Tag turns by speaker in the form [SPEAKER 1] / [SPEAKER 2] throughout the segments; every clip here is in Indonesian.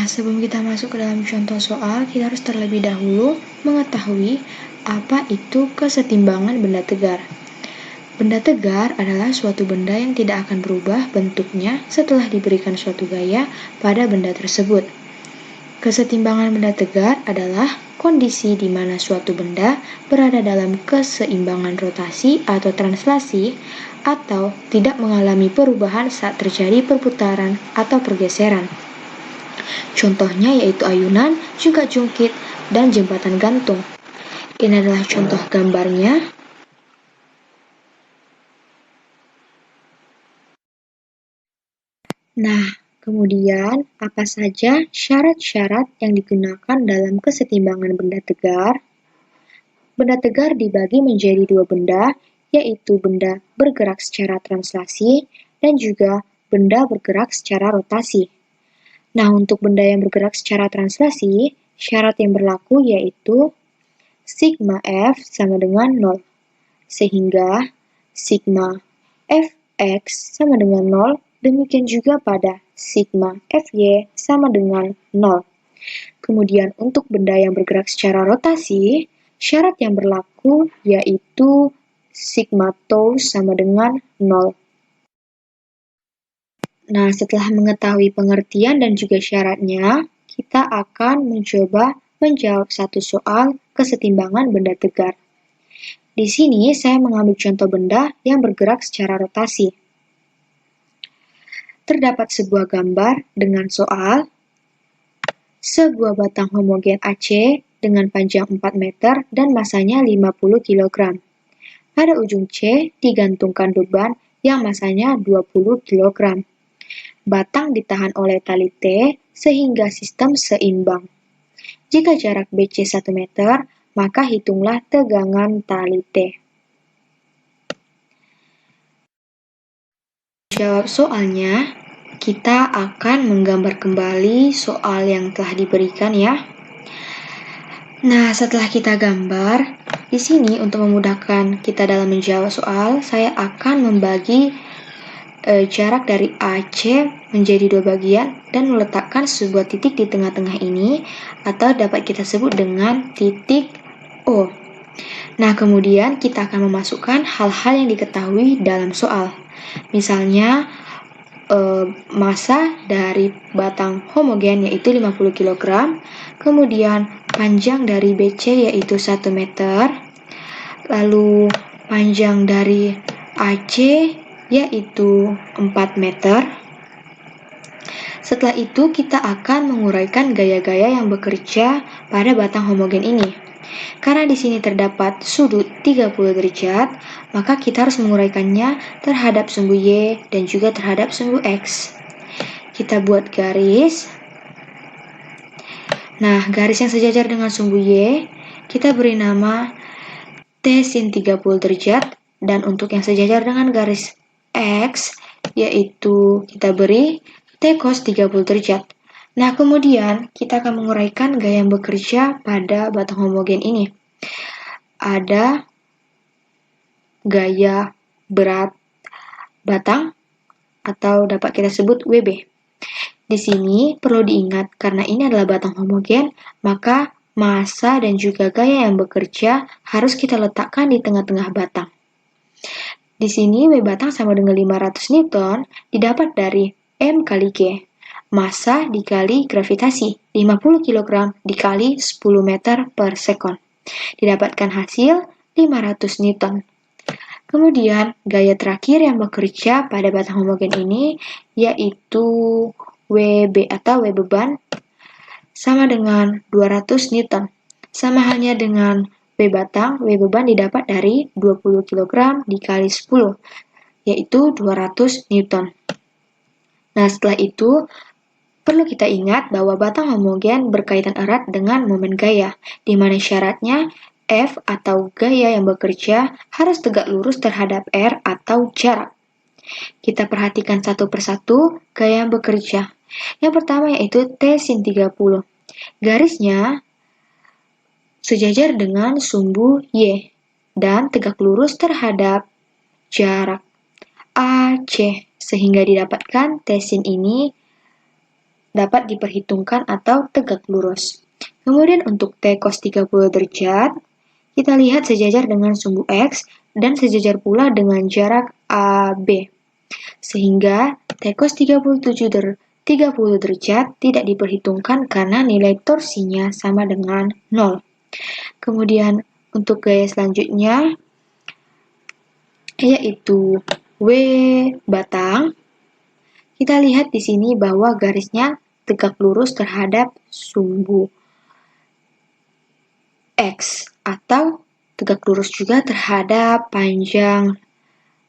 [SPEAKER 1] Nah, sebelum kita masuk ke dalam contoh soal, kita harus terlebih dahulu mengetahui apa itu kesetimbangan benda tegar. Benda tegar adalah suatu benda yang tidak akan berubah bentuknya setelah diberikan suatu gaya pada benda tersebut. Kesetimbangan benda tegar adalah kondisi di mana suatu benda berada dalam keseimbangan rotasi atau translasi atau tidak mengalami perubahan saat terjadi perputaran atau pergeseran. Contohnya yaitu ayunan, juga jungkit, dan jembatan gantung. Ini adalah contoh gambarnya. Nah, kemudian apa saja syarat-syarat yang digunakan dalam kesetimbangan benda tegar? Benda tegar dibagi menjadi dua benda, yaitu benda bergerak secara translasi dan juga benda bergerak secara rotasi. Nah, untuk benda yang bergerak secara translasi, syarat yang berlaku yaitu sigma F sama dengan 0, sehingga sigma Fx sama dengan 0, demikian juga pada sigma Fy sama dengan 0. Kemudian untuk benda yang bergerak secara rotasi, syarat yang berlaku yaitu sigma tau sama dengan 0. Nah, setelah mengetahui pengertian dan juga syaratnya, kita akan mencoba menjawab satu soal kesetimbangan benda tegar. Di sini saya mengambil contoh benda yang bergerak secara rotasi. Terdapat sebuah gambar dengan soal sebuah batang homogen AC dengan panjang 4 meter dan masanya 50 kg. Pada ujung C digantungkan beban yang masanya 20 kg. Batang ditahan oleh tali T sehingga sistem seimbang. Jika jarak BC 1 meter, maka hitunglah tegangan tali T. Jawab soalnya, kita akan menggambar kembali soal yang telah diberikan ya. Nah, setelah kita gambar, di sini untuk memudahkan kita dalam menjawab soal, saya akan membagi jarak dari AC menjadi dua bagian dan meletakkan sebuah titik di tengah-tengah ini, atau dapat kita sebut dengan titik O. Nah, kemudian kita akan memasukkan hal-hal yang diketahui dalam soal. Misalnya, massa dari batang homogen yaitu 50 kg, kemudian panjang dari BC yaitu 1 meter, lalu panjang dari AC yaitu 4 meter. Setelah itu kita akan menguraikan gaya-gaya yang bekerja pada batang homogen ini. Karena di sini terdapat sudut 30 derajat, maka kita harus menguraikannya terhadap sumbu Y dan juga terhadap sumbu X. Kita buat garis. Nah, garis yang sejajar dengan sumbu Y, kita beri nama T sin 30 derajat, dan untuk yang sejajar dengan garis X, yaitu kita beri T cos 30 derajat. Nah, kemudian kita akan menguraikan gaya yang bekerja pada batang homogen ini. Ada gaya berat batang atau dapat kita sebut WB. Di sini perlu diingat karena ini adalah batang homogen, maka massa dan juga gaya yang bekerja harus kita letakkan di tengah-tengah batang. Di sini W batang sama dengan 500 Newton didapat dari M kali G. Massa dikali gravitasi 50 kg dikali 10 meter per sekon. Didapatkan hasil 500 Newton. Kemudian gaya terakhir yang bekerja pada batang homogen ini yaitu WB atau W beban sama dengan 200 Newton. Sama halnya dengan W batang, W beban didapat dari 20 kg dikali 10, yaitu 200 Newton. Nah, setelah itu, perlu kita ingat bahwa batang homogen berkaitan erat dengan momen gaya, di mana syaratnya F atau gaya yang bekerja harus tegak lurus terhadap R atau jarak. Kita perhatikan satu persatu gaya yang bekerja. Yang pertama yaitu T sin 30. Garisnya sejajar dengan sumbu Y dan tegak lurus terhadap jarak AC, sehingga didapatkan T sin ini dapat diperhitungkan atau tegak lurus. Kemudian untuk T cos 30 derajat, kita lihat sejajar dengan sumbu X dan sejajar pula dengan jarak AB. Sehingga T cos 30 derajat tidak diperhitungkan karena nilai torsinya sama dengan 0. Kemudian untuk gaya selanjutnya, yaitu W batang. Kita lihat di sini bahwa garisnya tegak lurus terhadap sumbu X atau tegak lurus juga terhadap panjang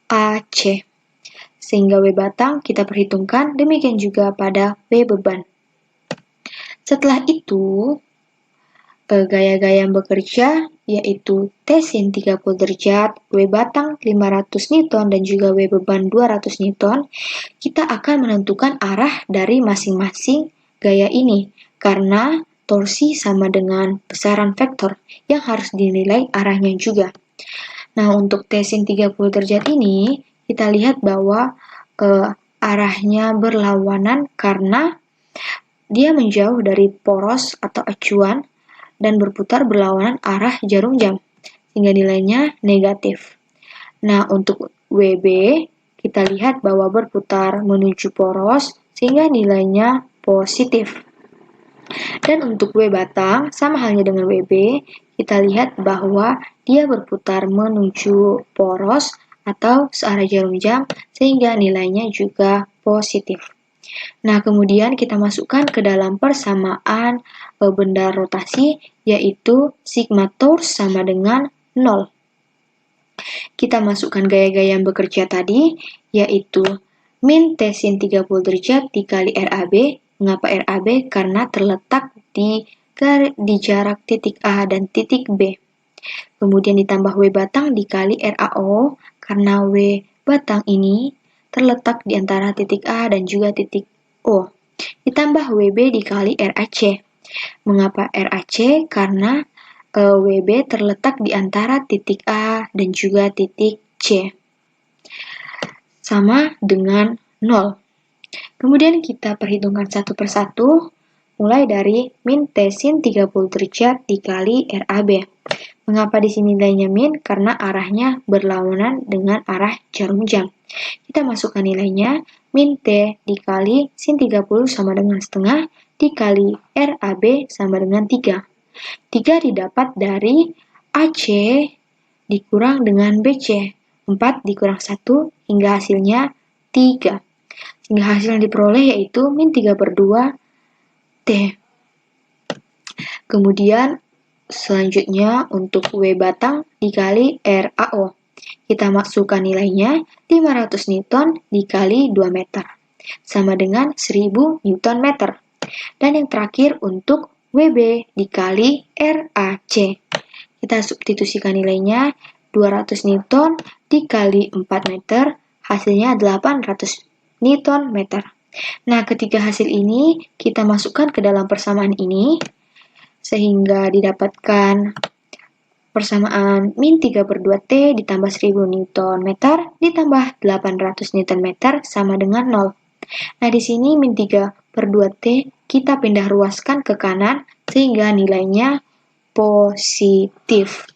[SPEAKER 1] AC. Sehingga W batang kita perhitungkan, demikian juga pada W beban. Setelah itu, gaya-gaya yang bekerja yaitu T sin 30 derajat, W batang 500 Newton dan juga W beban 200 Newton, kita akan menentukan arah dari masing-masing gaya ini karena torsi sama dengan besaran vektor yang harus dinilai arahnya juga. Nah, untuk T sin 30 derajat ini kita lihat bahwa arahnya berlawanan karena dia menjauh dari poros atau acuan dan berputar berlawanan arah jarum jam, sehingga nilainya negatif. Nah, untuk WB, kita lihat bahwa berputar menuju poros, sehingga nilainya positif. Dan untuk W batang, sama halnya dengan WB, kita lihat bahwa dia berputar menuju poros atau searah jarum jam, sehingga nilainya juga positif. Nah, kemudian kita masukkan ke dalam persamaan benda rotasi, yaitu sigma tors sama dengan 0. Kita masukkan gaya-gaya yang bekerja tadi, yaitu min T sin 30 derajat dikali RAB. Mengapa RAB? Karena terletak di jarak titik A dan titik B. Kemudian ditambah W batang dikali RAO, karena W batang ini terletak di antara titik A dan juga titik O. Ditambah WB dikali RAC. Mengapa RAC? Karena WB terletak di antara titik A dan juga titik C. Sama dengan 0. Kemudian kita perhitungkan satu persatu, mulai dari min T sin 30 derajat dikali RAB. Mengapa di sini nilainya min? Karena arahnya berlawanan dengan arah jarum jam. Kita masukkan nilainya, min T dikali sin 30 sama dengan setengah, dikali RAB sama dengan 3. 3 didapat dari AC dikurang dengan BC. 4 dikurang 1 hingga hasilnya 3. Sehingga hasil yang diperoleh yaitu min 3/2 T. Kemudian selanjutnya untuk W batang dikali RAO. Kita masukkan nilainya 500 Newton dikali 2 meter. Sama dengan 1000 Newton meter. Dan yang terakhir untuk WB dikali RAC. Kita substitusikan nilainya 200 Newton dikali 4 meter, hasilnya 800 Newton meter. Nah, ketiga hasil ini kita masukkan ke dalam persamaan ini, sehingga didapatkan persamaan min 3/2 T ditambah 1000 Newton meter ditambah 800 Newton meter sama dengan 0. Nah, di sini min 3/2 T kita pindah ruaskan ke kanan sehingga nilainya positif.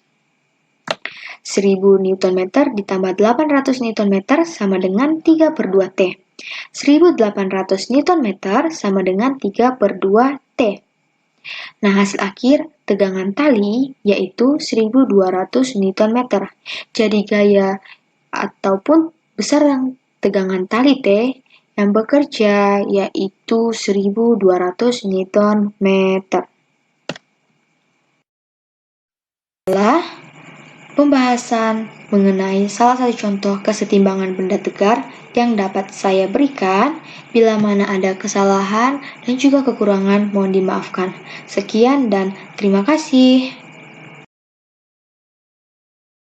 [SPEAKER 1] 1000 Newton meter ditambah 800 Newton meter sama dengan 3/2 T. 1800 Newton meter sama dengan 3/2 T. Nah, hasil akhir tegangan tali yaitu 1200 Newton meter. Jadi gaya ataupun besaran tegangan tali T yang bekerja yaitu 1200 Newton meter. Adalah pembahasan mengenai salah satu contoh kesetimbangan benda tegar yang dapat saya berikan. Bila mana ada kesalahan dan juga kekurangan mohon dimaafkan. Sekian dan terima kasih.